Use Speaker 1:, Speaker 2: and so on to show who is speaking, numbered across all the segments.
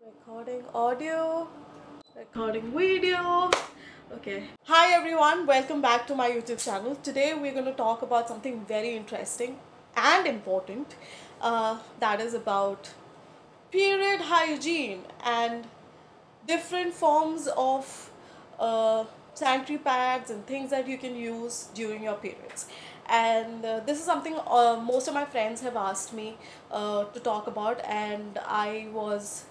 Speaker 1: Recording audio, recording video. Okay. Hi everyone, welcome back to my YouTube channel. Today we're going to talk about something very interesting and important. That is about period hygiene and different forms of sanitary pads and things that you can use during your periods. And this is something most of my friends have asked me to talk about, and I was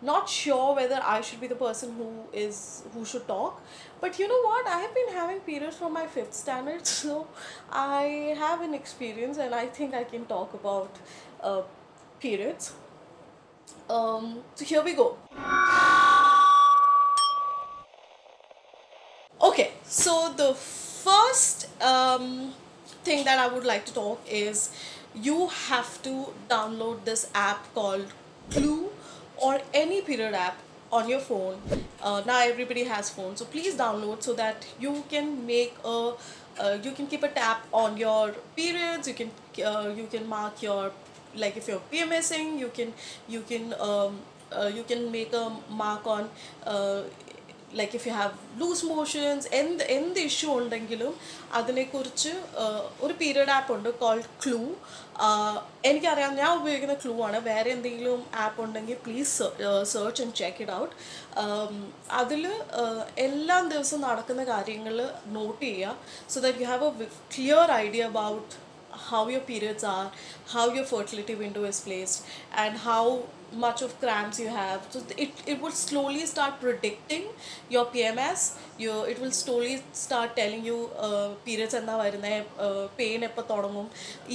Speaker 1: not sure whether I should be the person who should talk. But you know what? I have been having periods from my fifth standard, so I have an experience, and I think I can talk about uh, periods. So here we go. Okay, so the first thing that I would like to talk is you have to download this app called Clue or any period app on your phone. Now everybody has phones, so please download so that you can keep a tab on your periods. You can mark your, like if you're PMSing, you can make a mark on like if you have loose motions എന്ത് issue ഉണ്ടെങ്കിലും അതിനെക്കുറിച്ച് ഒരു period app ഉണ്ട് called clue. എനിക്കറിയാം, ഞാൻ ഉപയോഗിക്കുന്ന clue ആണ്. വേറെ എന്തെങ്കിലും ആപ്പ് ഉണ്ടെങ്കിൽ please search and check it out. അതിൽ എല്ലാ ദിവസവും നടക്കുന്ന കാര്യങ്ങൾ നോട്ട് ചെയ്യുക, so that you have A clear idea about how your periods are, how your fertility window is placed, and how much of cramps you have. So it will slowly start predicting your PMS. It will slowly start telling you periods enna varune, pain eppa thodangum,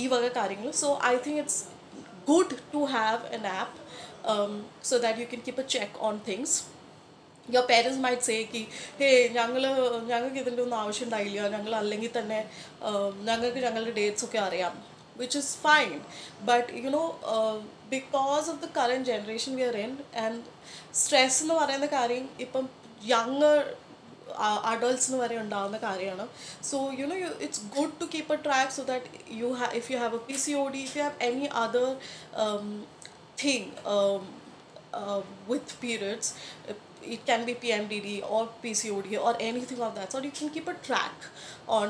Speaker 1: ee vaga കാര്യങ്ങൾ. So I think it's good to have an app so that you can keep a check on things. Your parents might say ki, hey, ഞങ്ങൾക്ക് ഇതിൻ്റെ ഒന്നും ആവശ്യം ഉണ്ടായില്ല, ഞങ്ങൾ അല്ലെങ്കിൽ തന്നെ ഞങ്ങൾക്ക് ഞങ്ങളുടെ ഡേറ്റ്സ് ഒക്കെ അറിയാം, which is fine. But because of the current generation we are in, and stress എന്ന് പറയുന്ന കാര്യം ഇപ്പം younger adults വരെ ഉണ്ടാകുന്ന കാര്യമാണ്. So it's good to keep a track so that if you have a PCOD, if you have any other thing with periods, it can be PMDD or PCOD or anything of that sort, you can keep a track on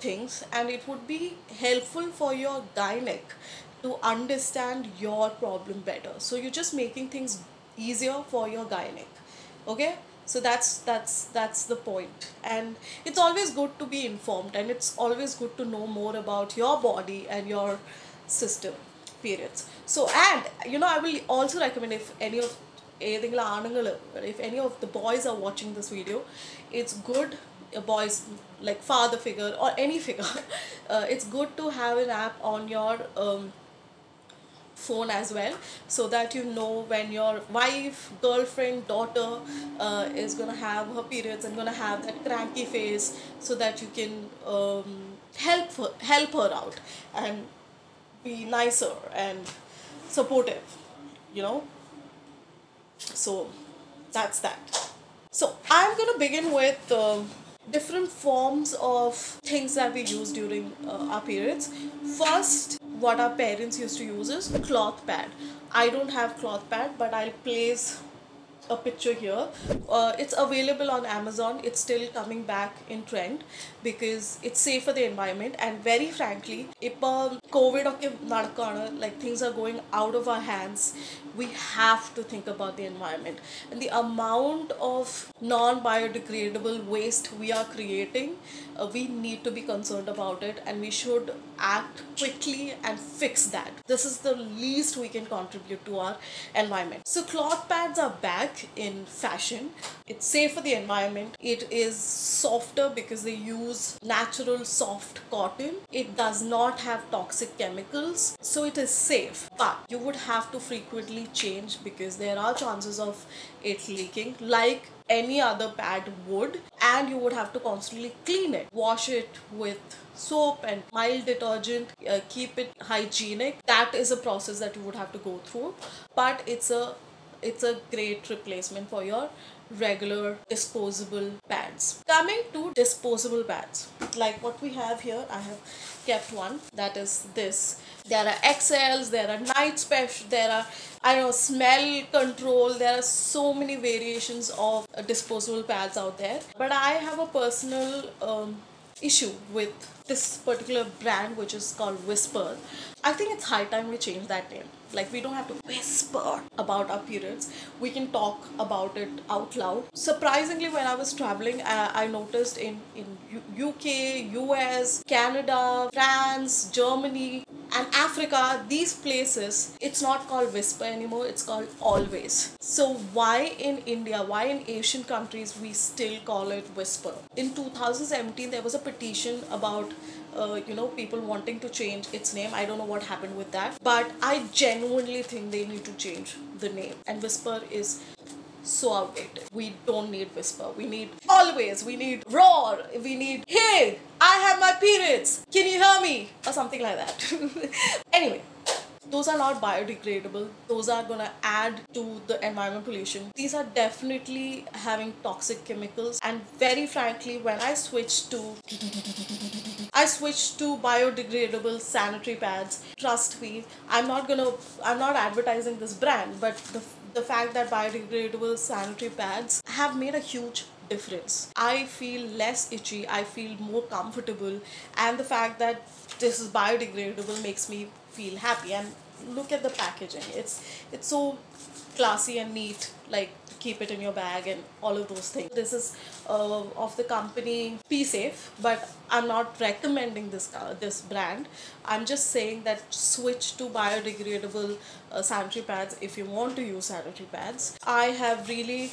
Speaker 1: things, and it would be helpful for your gynec to understand your problem better. So you're just making things easier for your gynec. Okay, so that's the point. And it's always good to be informed, and it's always good to know more about your body and your system. Periods. So, and I will also recommend, if any of if any of the boys are watching this video, it's good, boys like father figure or any figure, it's good to have an app on your phone as well, so that you know when your wife, girlfriend, daughter is gonna have her periods and gonna have that cranky face, so that you can help her out and be nicer and supportive, you know. So that's that. So I'm going to begin with different forms of things that we use during our periods. First, what our parents used to use is cloth pad. I don't have cloth pad, but I'll place a picture here. It's available on Amazon. It's still coming back in trend because it's safe for the environment. And very frankly, if COVID okay nadakana, like things are going out of our hands, we have to think about the environment and the amount of non-biodegradable waste we are creating. We need to be concerned about it, and we should act quickly and fix that. This is the least we can contribute to our environment. So cloth pads are back in fashion. It's safe for the environment. It is softer because they use natural soft cotton. It does not have toxic chemicals, so it is safe. But you would have to frequently change because there are chances of it leaking, like any other pad would, and you would have to constantly clean it, wash it with soap and mild detergent, keep it hygienic. That is a process that you would have to go through, but it's a it's a great replacement for your regular disposable pads. Coming to disposable pads, like what we have here, I have kept one, that is this. There are XLs, there are night special, there are, I know, smell control, there are so many variations of disposable pads out there. But I have a personal issue with this particular brand, which is called Whisper. I think it's high time we change that name. Like, we don't have to whisper about our periods. We can talk about it out loud. Surprisingly, when I was traveling, I noticed in UK, US, Canada, France, Germany, and Africa, these places, it's not called Whisper anymore, it's called Always. So why in India, why in Asian countries, we still call it Whisper? In 2017, there was a petition about people wanting to change its name. I don't know what happened with that, but I genuinely think they need to change the name. And Whisper is so outdated. We don't need Whisper. We need Always. We need Roar. We need Hey, I have my periods. Can you hear me? Or something like that. Anyway, those are not biodegradable. Those are gonna add to the environment pollution. These are definitely having toxic chemicals. And very frankly, when I switched to biodegradable sanitary pads. Trust me, I'm not advertising this brand, but the fact that biodegradable sanitary pads have made a huge difference. I feel less itchy, I feel more comfortable, and the fact that this is biodegradable makes me feel happy. And look at the packaging. It's so classy and neat, like to keep it in your bag and all of those things. This is of the company Be Safe, but I'm not recommending this brand. I'm just saying that switch to biodegradable sanitary pads if you want to use sanitary pads. I have really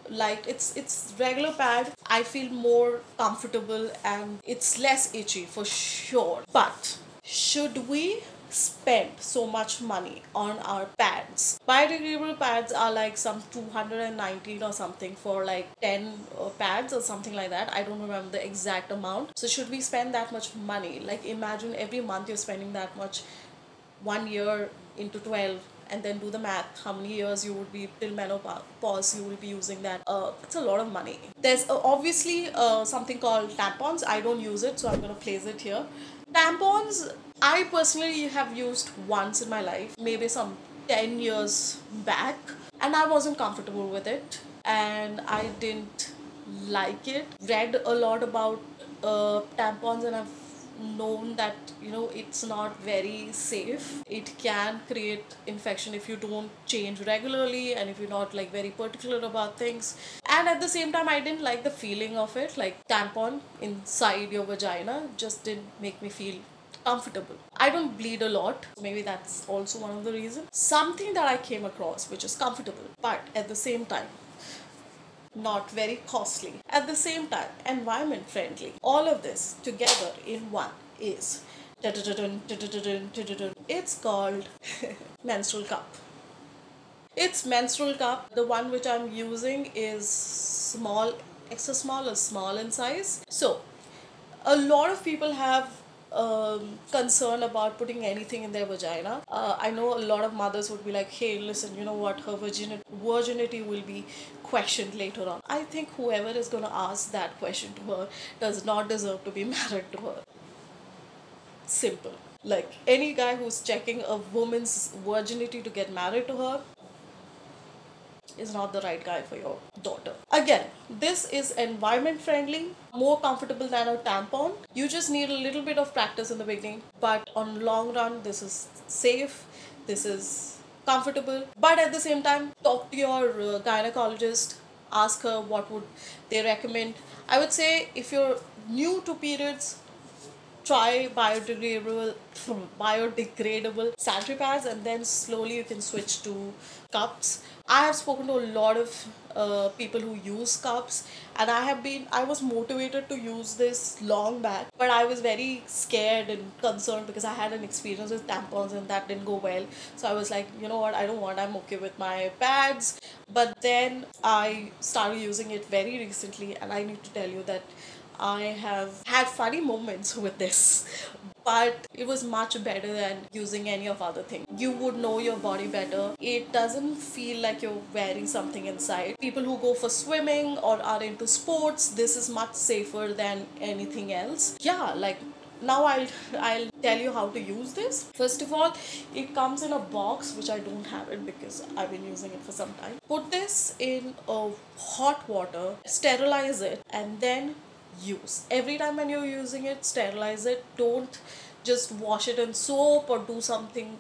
Speaker 1: liked it's regular pad. I feel more comfortable and it's less itchy for sure. But should we spend so much money on our pads? Biodegradable pads are like some 219 or something for like 10 pads or something like that. I don't remember the exact amount. So should we spend that much money? Like, imagine every month you're spending that much. 1 year into 12, and then do the math, how many years you would be till menopause you will be using that. It's a lot of money. There's obviously something called tampons. I don't use it, so I'm going to place it here. Tampons, I personally have used once in my life, maybe some 10 years back, and I wasn't comfortable with it, and I didn't like it. Read a lot about tampons, and I've known that it's not very safe. It can create infection if you don't change regularly and if you're not like very particular about things. And at the same time, I didn't like the feeling of it. Like, tampon inside your vagina just didn't make me feel comfortable. I don't bleed a lot, maybe that's also one of the reasons. Something that I came across which is comfortable, but at the same time not very costly, at the same time environment friendly. All of this together in one is it's called menstrual cup. It's menstrual cup. The one which I'm using is small, extra small or small in size. So a lot of people have concern about putting anything in their vagina. I know a lot of mothers would be like, hey, listen, you know what, her virginity will be questioned later on. I think whoever is going to ask that question to her does not deserve to be married to her. Simple. Like, any guy who's checking a woman's virginity to get married to her is not the right guy for your daughter. Again, this is environment friendly, more comfortable than a tampon. You just need a little bit of practice in the beginning, but on long run, this is safe, this is comfortable. But at the same time, talk to your gynecologist, ask her what would they recommend. I would say if you're new to periods, try biodegradable sanitary pads, and then slowly you can switch to cups. I have spoken to a lot of people who use cups, and I was motivated to use this long back, but I was very scared and concerned because I had an experience with tampons and that didn't go well. So I was like, you know what, I don't want, I'm okay with my pads. But then I started using it very recently, and I need to tell you that I have had funny moments with this. but it was much better than using any of other thing. You would know your body better. It doesn't feel like you're wearing something inside. People who go for swimming or are into sports, this is much safer than anything else. Yeah, like now I'll tell you how to use this. First of all, it comes in a box, which I don't have it because I've been using it for some time. Put this in a hot water, sterilize it, and then use. Every time when you're using it, sterilize it. Don't just wash it in soap or do something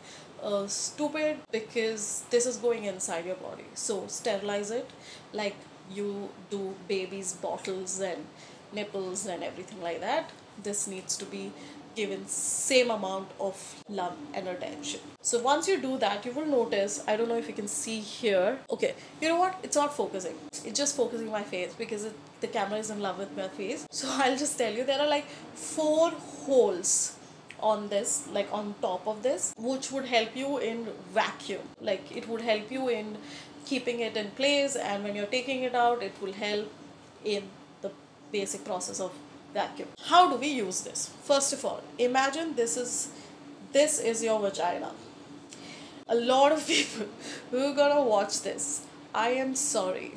Speaker 1: stupid, because this is going inside your body. So sterilize it like you do babies' bottles and nipples and everything like that. This needs to be given same amount of love and attention. So once you do that, you will notice, I don't know if you can see here. Okay, you know what? It's not focusing. It's just focusing my face because the camera is in love with my face. So I'll just tell you, there are like 4 holes on this, like on top of this, which would help you in vacuum. Like it would help you in keeping it in place, and when you're taking it out, it will help in the basic process of vacuum. How do we use this? First of all, imagine this is your vagina. A lot of people who are gonna watch this, I am sorry.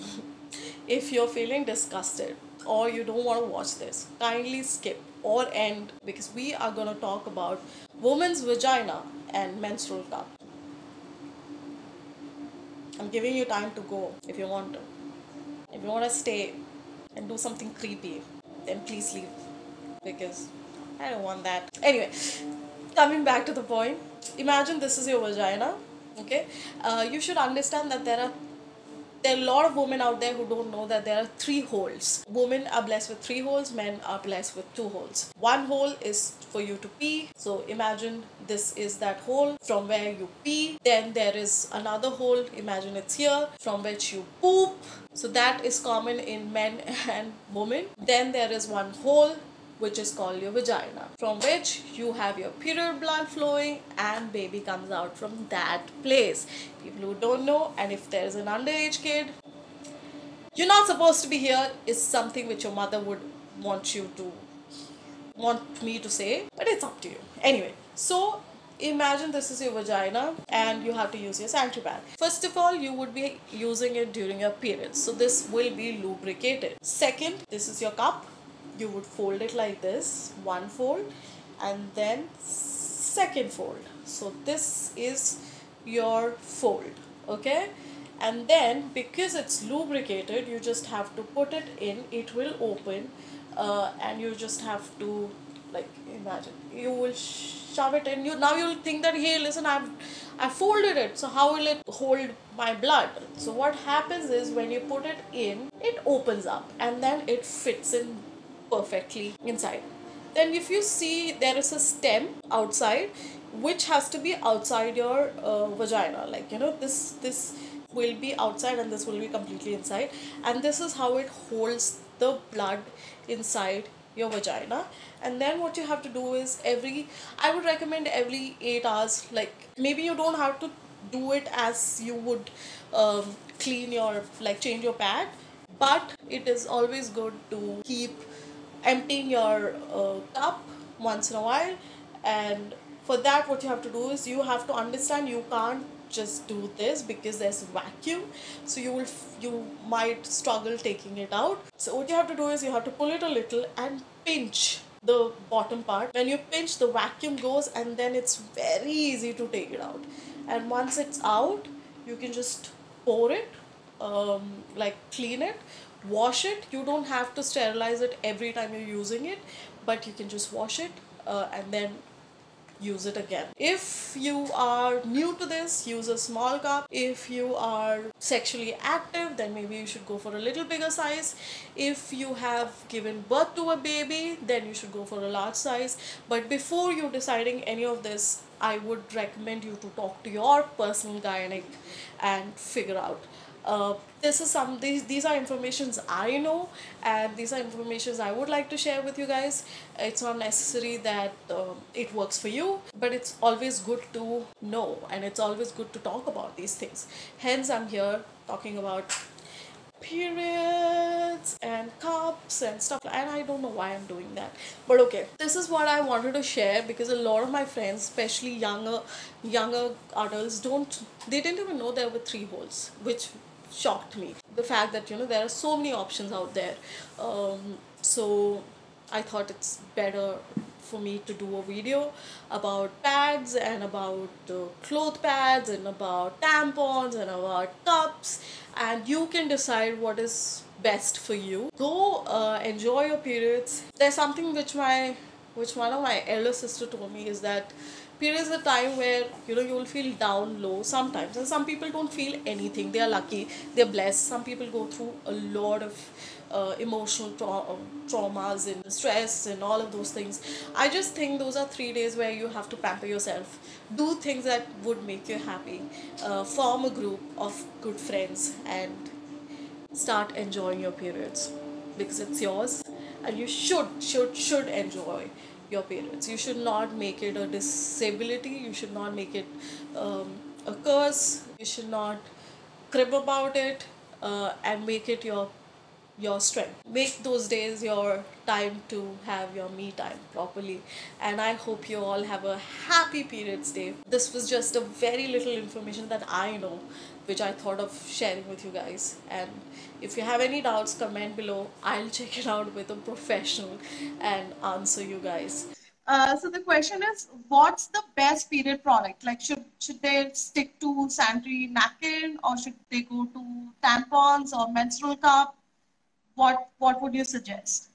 Speaker 1: If you're feeling disgusted or you don't want to watch this, kindly skip or end, because we are gonna talk about woman's vagina and menstrual cup. I'm giving you time to go if you want to. If you want to stay and do something creepy, then please leave, because I don't want that. Anyway, coming back to the point, imagine this is your vagina. Okay, you should understand that there are a lot of women out there who don't know that there are 3 holes. Women are blessed with 3 holes, men are blessed with 2 holes. One hole is for you to pee. So imagine this is that hole from where you pee. Then there is another hole, imagine it's here, from which you poop. So that is common in men and women. Then there is one hole which is called your vagina, from which you have your period blood flowing and baby comes out from that place. People who don't know, and if there is an underage kid, you're not supposed to be here, is something which your mother would want me to say, but it's up to you. Anyway, so imagine this is your vagina and you have to use your sanitary pad. First of all, you would be using it during your periods, so this will be lubricated. Second, this is your cup. You would fold it like this, one fold, and then second fold. So this is your fold, okay? And then because it's lubricated, you just have to put it in, it will open, and you just have to, like, imagine you will shove it in. You'll think that, hey, listen, I folded it, so how will it hold my blood? So what happens is, when you put it in, it opens up and then it fits in perfectly inside. Then if you see, there is a stem outside which has to be outside your vagina, like, this will be outside and this will be completely inside, and this is how it holds the blood inside your vagina. And then what you have to do is, I would recommend every 8 hours, like, maybe you don't have to do it as you would clean your, like, change your pad, but it is always good to keep emptying your cup once in a while. And for that, what you have to do is, you have to understand, you can't just do this because there's vacuum, so you might struggle taking it out. So what you have to do is, you have to pull it a little and pinch the bottom part. When you pinch, the vacuum goes, and then it's very easy to take it out. And once it's out, you can just pour it, like, clean it, wash it. You don't have to sterilize it every time you're using it, but you can just wash it, and then use it again. If you are new to this, use a small cup. If you are sexually active, then maybe you should go for a little bigger size. If you have given birth to a baby, then you should go for a large size. But before you deciding any of this, I would recommend you to talk to your personal gynec and figure out. These are informations I know, and these are informations I would like to share with you guys. It's not necessary that it works for you, but it's always good to know, and it's always good to talk about these things. Hence, I'm here talking about periods and cups and stuff, and I don't know why I'm doing that, but okay, this is what I wanted to share, because a lot of my friends, especially younger adults, they didn't even know there were three holes, which shocked me. The fact that there are so many options out there. So I thought it's better for me to do a video about pads and about cloth pads and about tampons and about cups, and you can decide what is best for you. Go enjoy your periods. There's something which one of my elder sister told me, is that periods are a time where you will feel down low sometimes, and some people don't feel anything. They are lucky, they're blessed. Some people go through a lot of emotional traumas and stress and all of those things. I just think those are 3 days where you have to pamper yourself, do things that would make you happy, form a group of good friends, and start enjoying your periods, because it's yours, and you should enjoy your periods. You should not make it a disability. You should not make it a curse. You should not crib about it, and make it your strength. Make those days your time to have your me time properly. And I hope you all have a happy periods day. This was just a very little information that I know, which I thought of sharing with you guys. And if you have any doubts, comment below. I'll check it out with a professional and answer you guys. So the question is, what's the best period product? Like, should they stick to sanitary napkin, or should they go to tampons or menstrual cup? What would you suggest?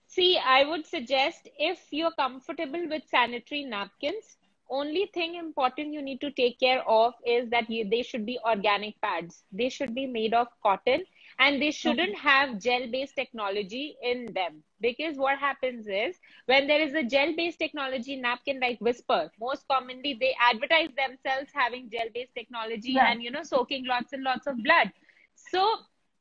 Speaker 2: See, I would suggest if you're comfortable with sanitary napkins, only thing important you need to take care of is that they should be organic pads. They should be made of cotton, and they
Speaker 1: Okay.
Speaker 2: shouldn't have gel-based technology in them. Because what happens is when there is a gel-based technology napkin like Whisper, most commonly they advertise themselves having gel-based technology
Speaker 1: Right.
Speaker 2: and soaking lots and lots of blood. So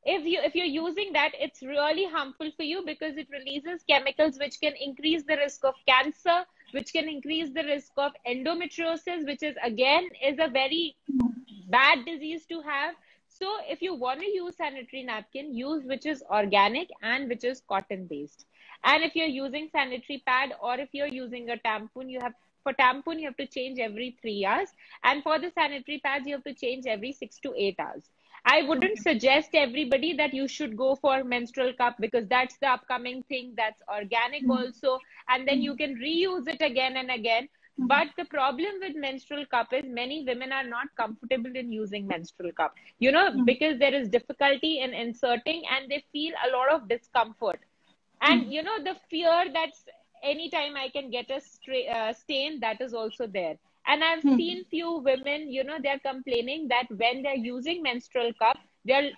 Speaker 2: if you're using that, it's really harmful for you because it releases chemicals which can increase the risk of cancer, which can increase the risk of endometriosis, which is again is a very bad disease to have. So if you want to use sanitary napkin, use which is organic and which is cotton based. And if you're using sanitary pad, or if you're using a tampon, for tampon you have to change every 3 hours, and for the sanitary pads you have to change every 6 to 8 hours. I wouldn't
Speaker 1: Okay.
Speaker 2: suggest everybody that you should go for menstrual cup because that's the upcoming thing, that's organic also, and then you can reuse it again and again. But the problem with menstrual cup is many women are not comfortable in using menstrual cup, because there is difficulty in inserting and they feel a lot of discomfort. And the fear that anytime I can get a stain, that is also there. And I've seen few women, they're complaining that when they're using menstrual cup, they're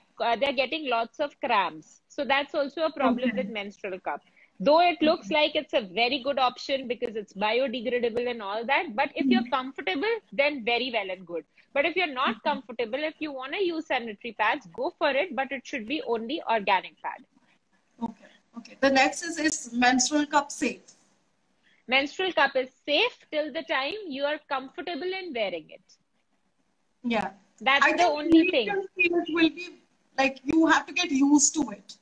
Speaker 2: getting lots of cramps. So that's also a problem with
Speaker 1: Okay.
Speaker 2: menstrual cup. Though it looks like it's a very good option because it's biodegradable and all that, but if you're comfortable, then very well and good. But if you're not comfortable, if you want to use sanitary pads, go for it, but it should be only organic pad.
Speaker 1: Okay. Okay. The next is menstrual cup safe?
Speaker 2: Menstrual cup is safe till the time you are comfortable in wearing it.
Speaker 1: Yeah.
Speaker 2: That's
Speaker 1: I
Speaker 2: the
Speaker 1: think
Speaker 2: only thing.
Speaker 1: initial period will be like you have to get used to it,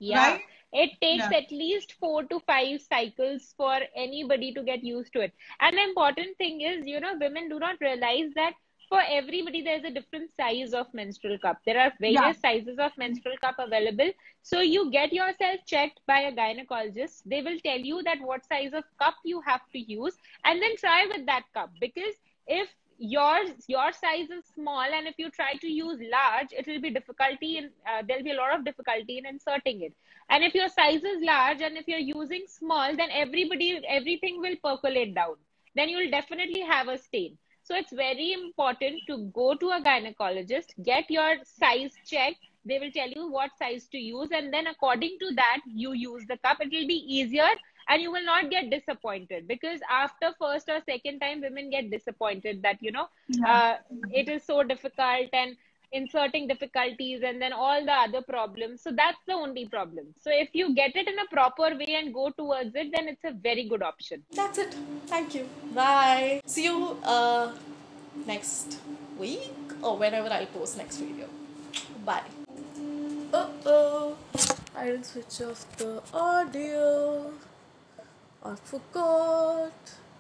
Speaker 2: Yeah,
Speaker 1: right?
Speaker 2: it takes
Speaker 1: Yeah.
Speaker 2: at least 4 to 5 cycles for anybody to get used to it. And the important thing is, women do not realize that for everybody there's a different size of menstrual cup. There are
Speaker 1: Yeah.
Speaker 2: various sizes of menstrual cup available. So you get yourself checked by a gynecologist. They will tell you that what size of cup you have to use, and then try with that cup. Because if your size is small and if you try to use large, it will be difficulty in there'll be a lot of difficulty in inserting it. And if your size is large and if you're using small, then everything will percolate down, then you will definitely have a stain. So it's very important to go to a gynecologist, get your size checked. They will tell you what size to use, and then according to that you use the cup. It will be easier and you will not get disappointed, because after first or second time women get disappointed that
Speaker 1: Yeah.
Speaker 2: uh, it is so difficult and inserting difficulties and then all the other problems. So that's the only problem. So if you get it in a proper way and go towards it, then it's a very good option.
Speaker 1: That's it. Thank you. Bye. See you next week, or whenever I'll post next video. Bye. oh, I didn't switch off the audio. I forgot.